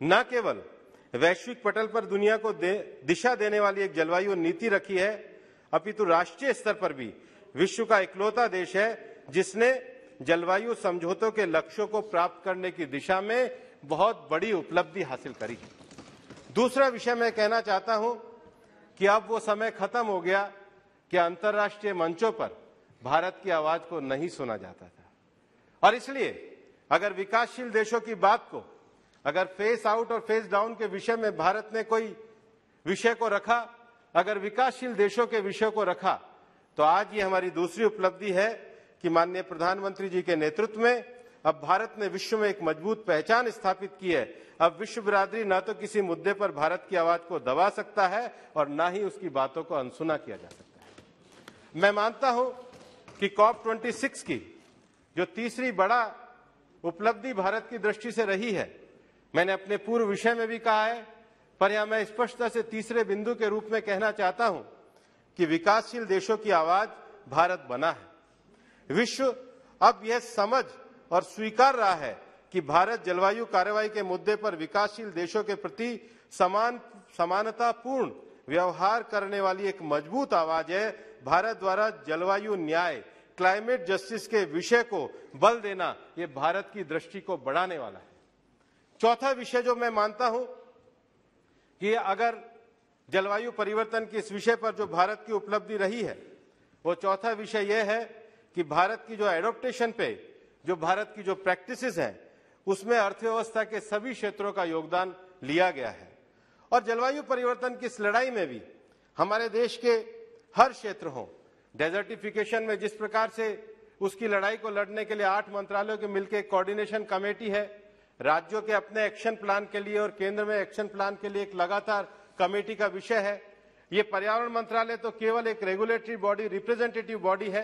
न केवल वैश्विक पटल पर दुनिया को दिशा देने वाली एक जलवायु नीति रखी है, अपितु राष्ट्रीय स्तर पर भी विश्व का इकलौता देश है जिसने जलवायु समझौतों के लक्ष्यों को प्राप्त करने की दिशा में बहुत बड़ी उपलब्धि हासिल करी है। दूसरा विषय मैं कहना चाहता हूं कि अब वो समय खत्म हो गया कि अंतर्राष्ट्रीय मंचों पर भारत की आवाज को नहीं सुना जाता था और इसलिए अगर विकासशील देशों की बात को अगर फेस आउट और फेस डाउन के विषय में भारत ने कोई विषय को रखा, अगर विकासशील देशों के विषय को रखा, तो आज ये हमारी दूसरी उपलब्धि है कि माननीय प्रधानमंत्री जी के नेतृत्व में अब भारत ने विश्व में एक मजबूत पहचान स्थापित की है। अब विश्व बिरादरी न तो किसी मुद्दे पर भारत की आवाज को दबा सकता है और न ही उसकी बातों को अनसुना किया जा सकता है। मैं मानता हूं कि COP26 की जो तीसरी बड़ा उपलब्धि भारत की दृष्टि से रही है, मैंने अपने पूर्व विषय में भी कहा है, पर यहां मैं स्पष्टता से तीसरे बिंदु के रूप में कहना चाहता हूं कि विकासशील देशों की आवाज भारत बना है। विश्व अब यह समझ और स्वीकार रहा है कि भारत जलवायु कार्रवाई के मुद्दे पर विकासशील देशों के प्रति समानतापूर्ण व्यवहार करने वाली एक मजबूत आवाज है। भारत द्वारा जलवायु न्याय, क्लाइमेट जस्टिस के विषय को बल देना, ये भारत की दृष्टि को बढ़ाने वाला है। चौथा विषय जो मैं मानता हूं कि अगर जलवायु परिवर्तन के इस विषय पर जो भारत की उपलब्धि रही है, वो चौथा विषय यह है कि भारत की जो एडॉप्टेशन पे, जो भारत की जो प्रैक्टिसेस हैं, उसमें अर्थव्यवस्था के सभी क्षेत्रों का योगदान लिया गया है। और जलवायु परिवर्तन की इस लड़ाई में भी हमारे देश के हर क्षेत्र हो, डेजर्टिफिकेशन में जिस प्रकार से उसकी लड़ाई को लड़ने के लिए 8 मंत्रालयों के मिलकर एक कोऑर्डिनेशन कमेटी है, राज्यों के अपने एक्शन प्लान के लिए और केंद्र में एक्शन प्लान के लिए एक लगातार कमेटी का विषय है। ये पर्यावरण मंत्रालय तो केवल एक रेगुलेटरी बॉडी, रिप्रेजेंटेटिव बॉडी है,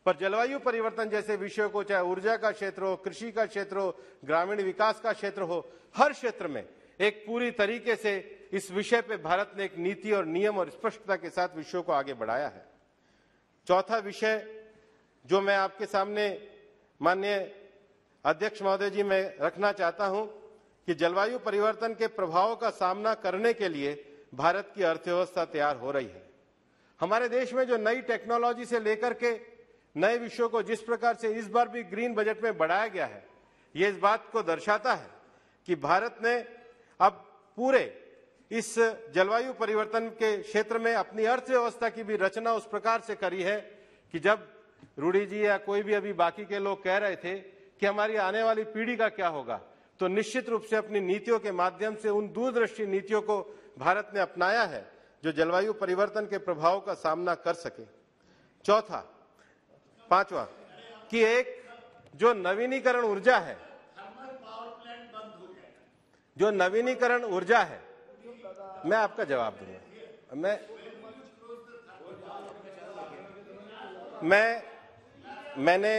पर जलवायु परिवर्तन जैसे विषयों को, चाहे ऊर्जा का क्षेत्र हो, कृषि का क्षेत्र हो, ग्रामीण विकास का क्षेत्र हो, हर क्षेत्र में एक पूरी तरीके से इस विषय पे भारत ने एक नीति और नियम और स्पष्टता के साथ विषयों को आगे बढ़ाया है। चौथा विषय जो मैं आपके सामने माननीय अध्यक्ष महोदय जी मैं रखना चाहता हूं कि जलवायु परिवर्तन के प्रभावों का सामना करने के लिए भारत की अर्थव्यवस्था तैयार हो रही है। हमारे देश में जो नई टेक्नोलॉजी से लेकर के नए विषयों को जिस प्रकार से इस बार भी ग्रीन बजट में बढ़ाया गया है, ये इस बात को दर्शाता है कि भारत ने अब पूरे इस जलवायु परिवर्तन के क्षेत्र में अपनी अर्थव्यवस्था की भी रचना उस प्रकार से करी है कि जब रूडी जी या कोई भी अभी बाकी के लोग कह रहे थे कि हमारी आने वाली पीढ़ी का क्या होगा, तो निश्चित रूप से अपनी नीतियों के माध्यम से उन दूरदृष्टि नीतियों को भारत ने अपनाया है जो जलवायु परिवर्तन के प्रभाव का सामना कर सके। पांचवा कि एक जो नवीनीकरण ऊर्जा है, जो नवीनीकरण ऊर्जा है, मैं आपका जवाब दूंगा। मैंने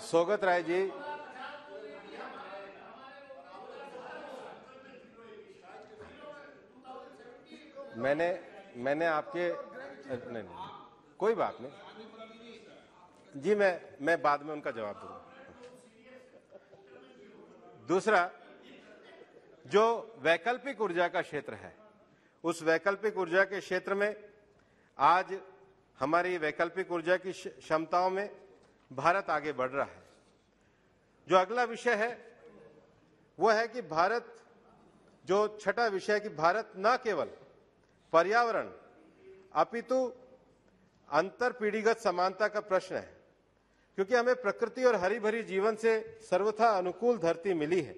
सौगत राय जी, मैंने आपके नहीं, कोई बात नहीं जी, मैं बाद में उनका जवाब दूंगा। दूसरा, जो वैकल्पिक ऊर्जा का क्षेत्र है, उस वैकल्पिक ऊर्जा के क्षेत्र में आज हमारी वैकल्पिक ऊर्जा की क्षमताओं में भारत आगे बढ़ रहा है। जो अगला विषय है वो है कि भारत, जो छठा विषय है कि भारत न केवल पर्यावरण अपितु अंतर पीढ़ीगत समानता का प्रश्न है, क्योंकि हमें प्रकृति और हरी भरी जीवन से सर्वथा अनुकूल धरती मिली है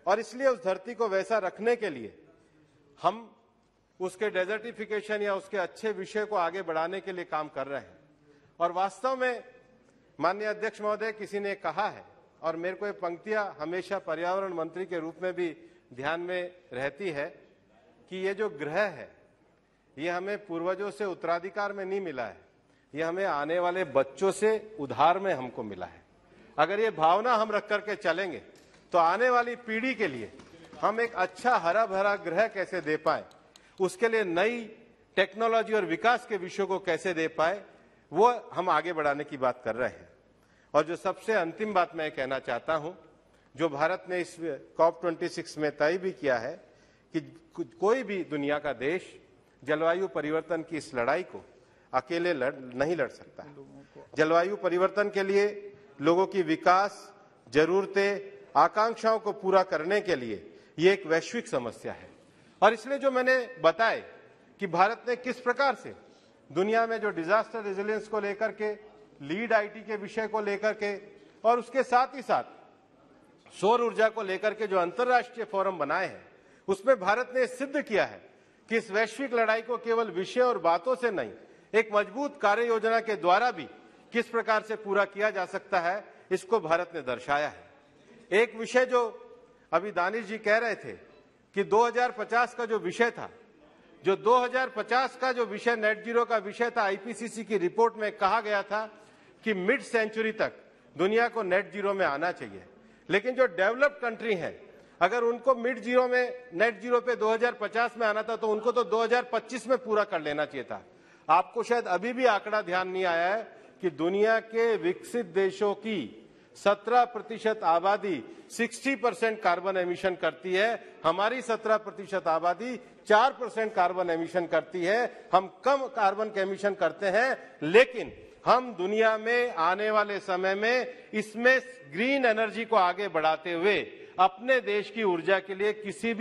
और इसलिए उस धरती को वैसा रखने के लिए हम उसके डेजर्टिफिकेशन या उसके अच्छे विषय को आगे बढ़ाने के लिए काम कर रहे हैं। और वास्तव में माननीय अध्यक्ष महोदय, किसी ने कहा है और मेरे को ये पंक्तियां हमेशा पर्यावरण मंत्री के रूप में भी ध्यान में रहती है कि ये जो ग्रह है ये हमें पूर्वजों से उत्तराधिकार में नहीं मिला है, ये हमें आने वाले बच्चों से उधार में हमको मिला है। अगर ये भावना हम रख करके चलेंगे तो आने वाली पीढ़ी के लिए हम एक अच्छा हरा भरा ग्रह कैसे दे पाए, उसके लिए नई टेक्नोलॉजी और विकास के विषयों को कैसे दे पाए, वो हम आगे बढ़ाने की बात कर रहे हैं। और जो सबसे अंतिम बात मैं कहना चाहता हूं, जो भारत ने इस COP26 में तय भी किया है कि कोई भी दुनिया का देश जलवायु परिवर्तन की इस लड़ाई को अकेले नहीं लड़ सकता है। जलवायु परिवर्तन के लिए लोगों की विकास जरूरतें, आकांक्षाओं को पूरा करने के लिए ये एक वैश्विक समस्या है। और इसलिए जो मैंने बताए कि भारत ने किस प्रकार से दुनिया में जो डिजास्टर रेजिलियंस को लेकर के, लीड आईटी के विषय को लेकर के और उसके साथ ही साथ सौर ऊर्जा को लेकर के जो अंतर्राष्ट्रीय फोरम बनाए हैं, उसमें भारत ने सिद्ध किया है कि इस वैश्विक लड़ाई को केवल विषय और बातों से नहीं, एक मजबूत कार्य योजना के द्वारा भी किस प्रकार से पूरा किया जा सकता है, इसको भारत ने दर्शाया है। एक विषय जो अभी दानिश जी कह रहे थे कि 2050 का जो विषय था, जो 2050 का जो विषय नेट जीरो का विषय था, आईपीसीसी की रिपोर्ट में कहा गया था कि मिड सेंचुरी तक दुनिया को नेट जीरो में आना चाहिए। लेकिन जो डेवलप्ड कंट्री हैं, अगर उनको मिड जीरो में, नेट जीरो पे 2050 में आना था तो उनको तो 2025 में पूरा कर लेना चाहिए था। आपको शायद अभी भी आंकड़ा ध्यान नहीं आया है कि दुनिया के विकसित देशों की 17% आबादी 60% कार्बन एमिशन करती है, हमारी 17% आबादी 4% कार्बन एमिशन करती है। हम कम कार्बन के एमिशन करते हैं, लेकिन हम दुनिया में आने वाले समय में इसमें ग्रीन एनर्जी को आगे बढ़ाते हुए अपने देश की ऊर्जा के लिए किसी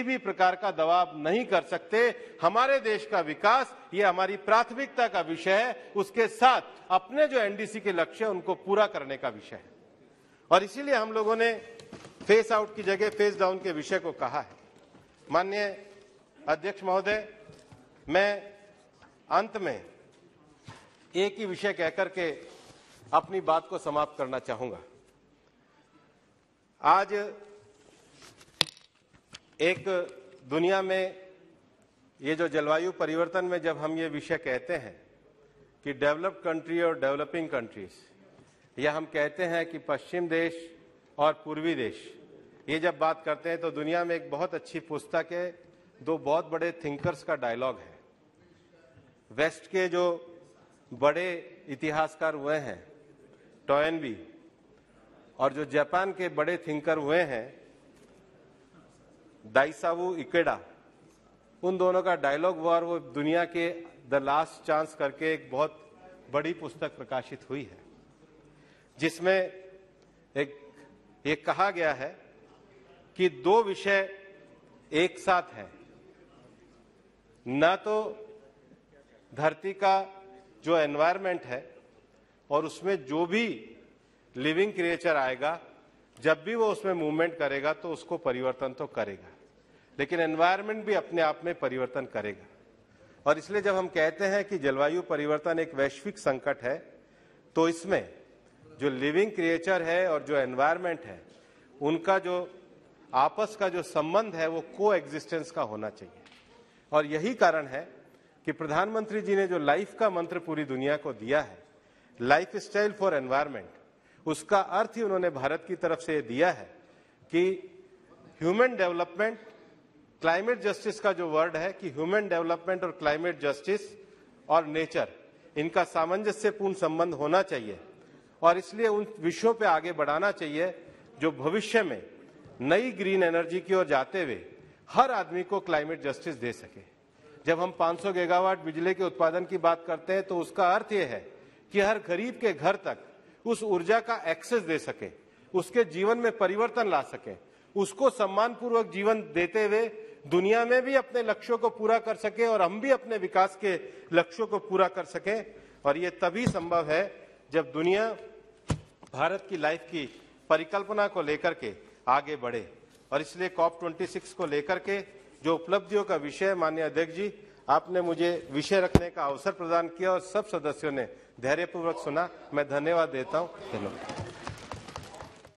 भी प्रकार का दबाव नहीं कर सकते। हमारे देश का विकास ये हमारी प्राथमिकता का विषय है, उसके साथ अपने जो एनडीसी के लक्ष्य है उनको पूरा करने का विषय है। और इसीलिए हम लोगों ने फेस आउट की जगह फेस डाउन के विषय को कहा है। माननीय अध्यक्ष महोदय, मैं अंत में एक ही विषय कहकर के अपनी बात को समाप्त करना चाहूंगा। आज एक दुनिया में ये जो जलवायु परिवर्तन में जब हम ये विषय कहते हैं कि डेवलप्ड कंट्री और डेवलपिंग कंट्रीज, या हम कहते हैं कि पश्चिम देश और पूर्वी देश, ये जब बात करते हैं तो दुनिया में एक बहुत अच्छी पुस्तक है, दो बहुत बड़े थिंकर्स का डायलॉग है। वेस्ट के जो बड़े इतिहासकार हुए हैं टोयनबी, और जो जापान के बड़े थिंकर हुए हैं दाइसावु इकेडा, उन दोनों का डायलॉग हुआ और वो दुनिया के द लास्ट चांस करके एक बहुत बड़ी पुस्तक प्रकाशित हुई है, जिसमें ये कहा गया है कि दो विषय एक साथ हैं, न तो धरती का जो एनवायरनमेंट है और उसमें जो भी लिविंग क्रिएचर आएगा, जब भी वो उसमें मूवमेंट करेगा तो उसको परिवर्तन तो करेगा, लेकिन एनवायरनमेंट भी अपने आप में परिवर्तन करेगा। और इसलिए जब हम कहते हैं कि जलवायु परिवर्तन एक वैश्विक संकट है, तो इसमें जो लिविंग क्रिएचर है और जो एनवायरनमेंट है, उनका जो आपस का जो संबंध है वो को एग्जिस्टेंस का होना चाहिए। और यही कारण है कि प्रधानमंत्री जी ने जो लाइफ का मंत्र पूरी दुनिया को दिया है, लाइफ स्टाइल फॉर एनवायरनमेंट, उसका अर्थ ही उन्होंने भारत की तरफ से दिया है कि ह्यूमन डेवलपमेंट, क्लाइमेट जस्टिस का जो वर्ड है कि ह्यूमन डेवलपमेंट और क्लाइमेट जस्टिस और नेचर, इनका सामंजस्यपूर्ण संबंध होना चाहिए। और इसलिए उन विषयों पे आगे बढ़ाना चाहिए जो भविष्य में नई ग्रीन एनर्जी की ओर जाते हुए हर आदमी को क्लाइमेट जस्टिस दे सके। जब हम 500 गीगावाट बिजली के उत्पादन की बात करते हैं तो उसका अर्थ यह है कि हर गरीब के घर तक उस ऊर्जा का एक्सेस दे सके, उसके जीवन में परिवर्तन ला सके, उसको सम्मानपूर्वक जीवन देते हुए दुनिया में भी अपने लक्ष्यों को पूरा कर सके और हम भी अपने विकास के लक्ष्यों को पूरा कर सकें। और ये तभी संभव है जब दुनिया भारत की लाइफ की परिकल्पना को लेकर के आगे बढ़े। और इसलिए COP26 को लेकर के जो उपलब्धियों का विषय, माननीय अध्यक्ष जी, आपने मुझे विषय रखने का अवसर प्रदान किया और सब सदस्यों ने धैर्यपूर्वक सुना। मैं धन्यवाद देता हूं। धन्यवाद।